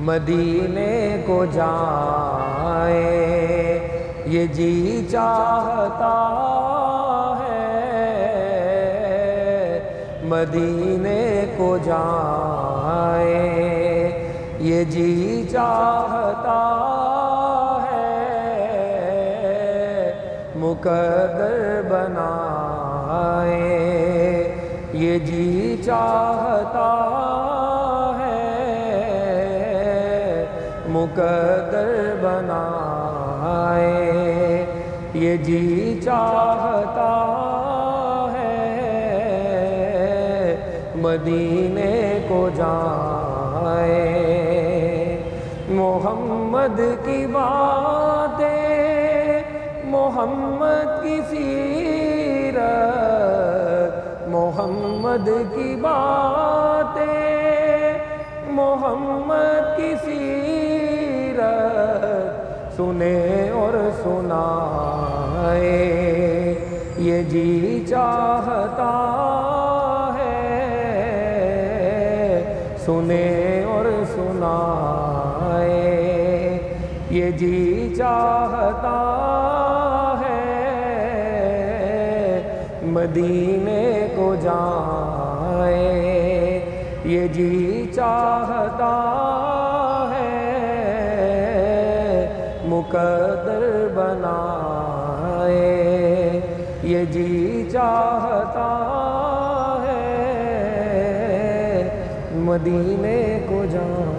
مدینے کو جائے یہ جی چاہتا ہے، مدینے کو جائے یہ جی چاہتا ہے، مقدر بنائے یہ جی چاہتا ہے، مقدر بنائے یہ جی چاہتا ہے، مدینے کو جائے۔ محمد کی باتیں، محمد کی سیرت، محمد کی باتیں، محمد کی سیرت سنیں اور سنائے یہ جی چاہتا ہے، سنیں اور سنائے یہ جی چاہتا ہے، مدینے کو جائے یہ جی چاہتا ہے، مقدر بنائے یہ جی چاہتا ہے، مدینے کو